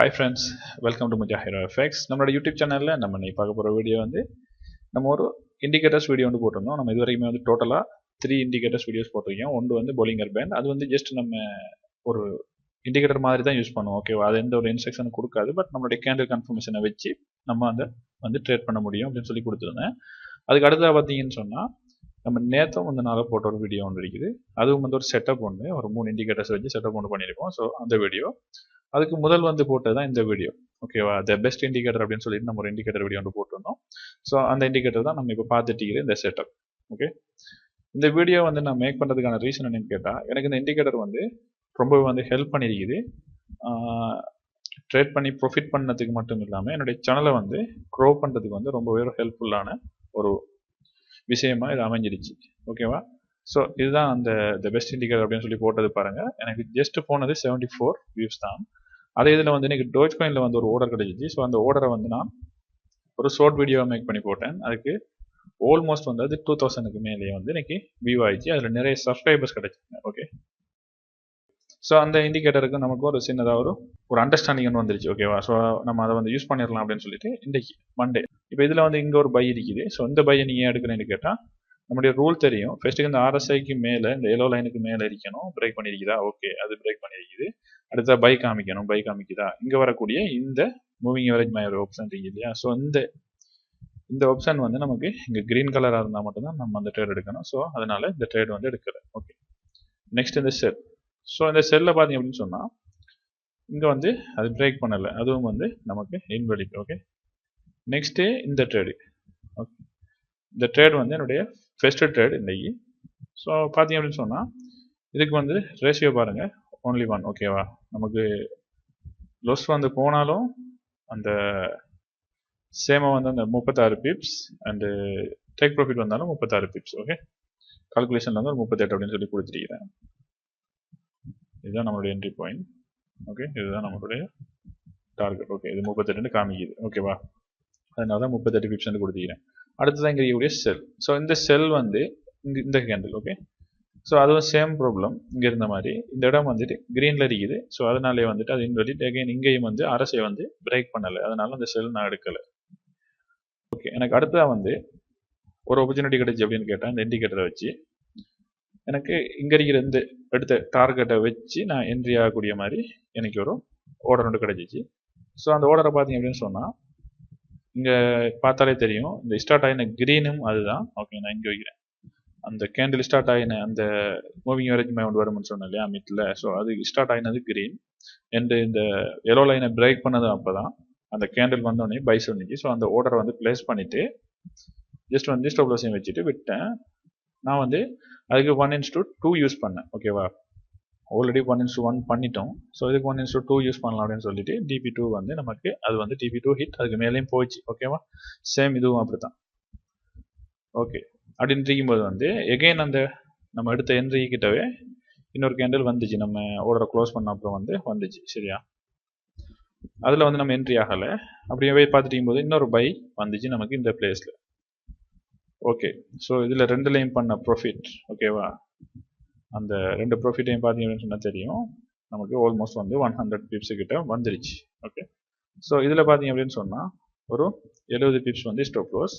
Hi friends, welcome to Mujahiro FX. நம்மளோட YouTube சேனல்ல நம்ம இன்னைக்கு பார்க்க போற வீடியோ வந்து நம்ம ஒரு இண்டிகேட்டர்ஸ் வீடியோ வந்து போட்டிருந்தோம். நம்ம இதுவரைக்குமே வந்து டோட்டலா 3 இண்டிகேட்டர்ஸ் வீடியோஸ் போட்டிருக்கோம். ஒன்று வந்து போலிங்கர் பேண்ட், அது வந்து ஜஸ்ட் நம்ம ஒரு இண்டிகேட்டர் மாதிரி தான் யூஸ் பண்ணுவோம். ஓகேவா, அது எந்த ஒரு இன்ஸ்ட்ரக்ஷனும் கொடுக்காது. பட் நம்மளுடைய கேண்டில் கன்ஃபர்மேஷனை வச்சு நம்ம அதை வந்து ட்ரேட் பண்ண முடியும் அப்படின்னு சொல்லி கொடுத்துருந்தேன். அதுக்கு அடுத்ததாக பார்த்தீங்கன்னு சொன்னால் நம்ம நேற்றும் வந்து நாளாக போட்ட ஒரு வீடியோ ஒன்று இருக்குது. அதுவும் வந்து ஒரு செட்டப் ஒன்று, ஒரு 3 இண்டிகேட்டர்ஸ் வச்சு செட்டப் ஒன்று பண்ணியிருக்கோம். ஸோ அந்த வீடியோ அதுக்கு முதல் வந்து போட்டது தான் இந்த வீடியோ. ஓகேவா, த பெஸ்ட் இண்டிகேட்டர் அப்படின்னு சொல்லிட்டு நம்ம ஒரு இண்டிகேட்டர் வீடியோ வந்து போட்டிருந்தோம். ஸோ அந்த இண்டிகேட்டர் தான் நம்ம இப்போ பார்த்துட்டு இந்த செட்டப். ஓகே, இந்த வீடியோ வந்து நான் மேக் பண்ணுறதுக்கான ரீசன் என்னன்னு கேட்டால், எனக்கு இந்த இண்டிகேட்டர் வந்து ரொம்பவே வந்து ஹெல்ப் பண்ணியிருக்குது. ட்ரேட் பண்ணி ப்ரொஃபிட் பண்ணதுக்கு மட்டும் இல்லாமல் என்னுடைய சேனலை வந்து க்ரோ பண்ணுறதுக்கு வந்து ரொம்பவே ஹெல்ப்ஃபுல்லான ஒரு விஷயமா இது அமைஞ்சிருச்சு. ஓகேவா, ஸோ இதுதான் அந்த த பெஸ்ட் இண்டிகேட்டர் அப்படின்னு சொல்லி போட்டது பாருங்கள். எனக்கு ஜஸ்ட் போனது 74 வியூஸ் தான். அதே இதில் வந்து எனக்கு டோஜ் காயினில் வந்து ஒரு ஆர்டர் கிடைச்சிச்சு. ஸோ அந்த ஆர்டரை வந்து நான் ஒரு ஷார்ட் வீடியோ மேக் பண்ணி போட்டேன். அதுக்கு ஆல்மோஸ்ட் வந்து அது 2000க்கு மேலே வந்து எனக்கு வியூ ஆயிடுச்சு. அதில் நிறைய சப்ஸ்கிரைபர்ஸ் கிடைச்சிங்க. ஓகே, ஸோ அந்த இண்டிகேட்டருக்கு நமக்கு ஒரு சின்னதாக ஒரு அண்டர்ஸ்டாண்டிங் ஒன்று வந்துருச்சு. ஓகேவா, ஸோ நம்ம அதை வந்து யூஸ் பண்ணிடலாம் அப்படின்னு சொல்லிட்டு இன்றைக்கி மண்டே இப்போ இதில் வந்து இங்கே ஒரு பை இருக்குது. ஸோ இந்த பையை நீங்கள் எடுக்கிறேன்னு கேட்டால் நம்முடைய ரூல் தெரியும். ஃபர்ஸ்ட்டுக்கு இந்த RSIக்கு மேலே இந்த எல்லோ லைனுக்கு மேலே இருக்கணும். பிரேக் பண்ணியிருக்குதா? ஓகே, அது பிரேக் பண்ணியிருக்குது. அடுத்த பை காமிக்கணும். பை காமிக்குதா? இங்கே வரக்கூடிய இந்த மூவிங் எவரேஜ் மாதிரி ஒரு ஆப்ஷன் இருக்கு இல்லையா? ஸோ இந்த ஆப்ஷன் வந்து நமக்கு இங்கே கிரீன் கலராக இருந்தால் மட்டும்தான் நம்ம அந்த ட்ரேட் எடுக்கணும். ஸோ அதனால இந்த ட்ரேட் வந்து எடுக்கல. ஓகே, நெக்ஸ்ட் இந்த செல். ஸோ இந்த செல்லில் பார்த்தீங்க அப்படின்னு சொன்னால் இங்கே வந்து அது பிரேக் பண்ணலை, அதுவும் வந்து நமக்கு இன்வெலிட். ஓகே, நெக்ஸ்ட்டு இந்த ட்ரேடு. ஓகே, இந்த ட்ரேட் வந்து என்னுடைய ஃபர்ஸ்ட் ட்ரேட் இன்னைக்கு. ஸோ பார்த்தீங்க அப்படின்னு சொன்னால் இதுக்கு வந்து ரேஷியோ பாருங்கள், only 1. ஓகேவா, நமக்கு லொஸ் வந்து போனாலும் அந்த சேமாக வந்து அந்த 36 பிப்ஸ் அண்டு டேக் ப்ராஃபிட் வந்தாலும் 36 பிப்ஸ். ஓகே, கால்குலேஷனில் வந்து ஒரு 38 அப்படின்னு சொல்லி கொடுத்துருக்கிறேன். இதுதான் நம்மளுடைய என்ட்ரி பாயிண்ட். ஓகே, இதுதான் நம்மளுடைய டார்கெட். ஓகே, இது 38 காமிக்குது. ஓகேவா, அதனால தான் 38 பிப்ஸ் வந்து கொடுத்துக்கிறேன். அடுத்ததான் இங்கே இருக்கக்கூடிய செல். ஸோ இந்த செல் வந்து இந்த கேண்டில். ஓகே, ஸோ அதுவும் சேம் ப்ராப்ளம் இங்கே இருந்த மாதிரி இந்த இடம் வந்துட்டு க்ரீனில் இருக்குது. ஸோ அதனாலே வந்துட்டு அது இன்வெலிட். அகைன் இங்கேயும் வந்து RSI வந்து பிரேக் பண்ணலை, அதனால அந்த செல் நான் எடுக்கலை. ஓகே, எனக்கு அடுத்ததாக வந்து ஒரு ஆப்பர்ச்சுனிட்டி கிடைச்சி அப்படின்னு கேட்டால் இந்த இண்டிகேட்டரை வச்சு எனக்கு இங்கே இருக்கிற இந்த எடுத்த டார்கெட்டை வச்சு நான் என்ட்ரி ஆகக்கூடிய மாதிரி எனக்கு ஒரு ஆர்டர் ஒன்று கிடைச்சிச்சு. ஸோ அந்த ஆர்டரை பார்த்தீங்க அப்படின்னு சொன்னால் இங்கே பார்த்தாலே தெரியும், இந்த ஸ்டார்ட் ஆகின க்ரீனும் அதுதான். ஓகே, நான் இங்கே வைக்கிறேன். அந்த கேண்டில் ஸ்டார்ட் ஆகின அந்த மூவிங் எவரேஜ் மைண்ட் வரும்னு சொன்னேன் இல்லையா மிட்டில். ஸோ அது ஸ்டார்ட் ஆகினது க்ரீன் அண்ட் இந்த எல்லோ லைனை பிரேக் பண்ணது அப்போ தான் அந்த கேண்டில் வந்தோடனே பை சொன்னிச்சு. ஸோ அந்த ஆர்டரை வந்து பிளேஸ் பண்ணிவிட்டு ஜஸ்ட் வந்து ஸ்டாப் லாஸையும் வச்சுட்டு விட்டேன். நான் வந்து அதுக்கு 1:2 யூஸ் பண்ணேன். ஓகேவா, ஆல்ரெடி 1:1 பண்ணிட்டோம். ஸோ இதுக்கு 1:2 யூஸ் பண்ணலாம் அப்படின்னு சொல்லிட்டு DP2 வந்து நமக்கு அது வந்து DP2 ஹிட், அதுக்கு மேலேயும் போயிடுச்சு. ஓகேவா, சேம் இதுவும் அப்படி தான். ஓகே, அப்படின்னு இருக்கும்போது வந்து எகெயின் அந்த நம்ம எடுத்த என்ட்ரி கிட்டவே இன்னொரு கேண்டில் வந்துச்சு. நம்ம ஆர்டரை க்ளோஸ் பண்ண அப்புறம் வந்து வந்துச்சு. சரியா, அதில் வந்து நம்ம என்ட்ரி ஆகலை. அப்படியே பார்த்துட்டு போது இன்னொரு பை வந்துச்சு நமக்கு இந்த பிளேஸில். ஓகே, ஸோ இதில் ரெண்டுலையும் பண்ண ப்ராஃபிட். ஓகேவா, அந்த ரெண்டு ப்ராஃபிட்டையும் பார்த்தீங்கன்னு சொன்னால் தெரியும் நமக்கு ஆல்மோஸ்ட் வந்து 100 பிப்ஸு கிட்ட வந்துருச்சு. ஓகே, ஸோ இதில் பார்த்தீங்க அப்படின்னு சொன்னால் ஒரு 70 பிப்ஸ் வந்து ஸ்டாப் லாஸ்.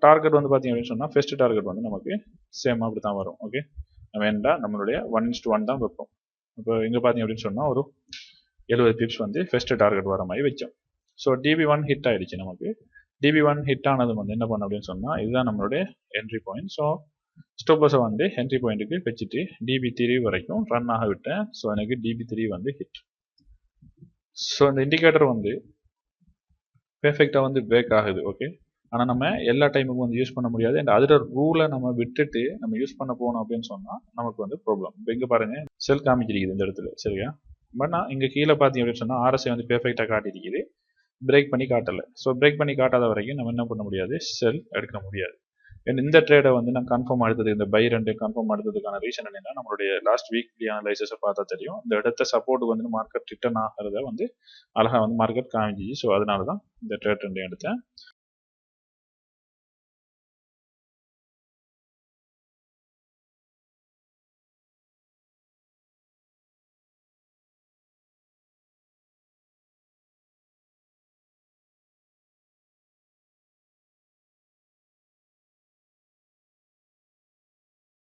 டார்கெட் வந்து பார்த்தீங்க அப்படின்னு சொன்னால் ஃபர்ஸ்ட் டார்கெட் வந்து நமக்கு சேம் அப்படி தான் வரும். ஓகே, வேண்டாம் நம்மளுடைய 1:1 தான் வைப்போம். இப்போ இங்கே பார்த்தீங்க அப்படின்னு சொன்னால் ஒரு 70 பிப்ஸ் வந்து ஃபர்ஸ்ட் டார்கெட் வர மாதிரி வச்சோம். ஸோ DP1 ஹிட் ஆகிடுச்சு. நமக்கு DP1 ஹிட் ஆனது வந்து என்ன பண்ண அப்படின்னு சொன்னால் இதுதான் நம்மளுடைய என்ட்ரி பாயிண்ட். ஸோ ஸ்டாப் லாஸை வந்து என்ட்ரி பாயிண்ட்டுக்கு வச்சுட்டு DP3 வரைக்கும் ரன் ஆக விட்டேன். ஸோ எனக்கு DP3 வந்து ஹிட். ஸோ இந்த இண்டிகேட்டர் வந்து பெர்ஃபெக்டாக வந்து பிரேக் ஆகுது. ஓகே, ஆனால் நம்ம எல்லா டைமுக்கும் வந்து யூஸ் பண்ண முடியாது. அண்ட் அதில் ரூலை நம்ம விட்டுட்டு நம்ம யூஸ் பண்ண போனோம் அப்படின்னு சொன்னால் நமக்கு வந்து ப்ராப்ளம். இப்போ இங்கே பாருங்கள் செல் காமிச்சிருக்குது இந்த இடத்துல. சரியா, பட் நான் இங்கே கீழே பார்த்தீங்க அப்படின்னு சொன்னால் RSI வந்து பெர்ஃபெக்டாக காட்டியிருக்குது, பிரேக் பண்ணி காட்டலை. ஸோ பிரேக் பண்ணி காட்டாத வரைக்கும் நம்ம என்ன பண்ண முடியாது, செல் எடுக்க முடியாது. இந்த ட்ரேடை வந்து நான் கன்ஃபார்ம் எடுத்தது, இந்த பை ரெண்டு கன்ஃபார்ம் எடுத்ததுக்கான ரீசன் என்னன்னா நம்மளுடைய லாஸ்ட் வீக்லி அனலைசஸை பார்த்தா தெரியும், இந்த இடத்த சப்போர்ட்டுக்கு வந்து மார்க்கெட் ரிட்டர்ன் ஆகிறத வந்து அழகாக வந்து மார்க்கெட் காமிச்சிச்சு. ஸோ அதனால தான் இந்த ட்ரேட் ரெண்டு எடுத்தேன்.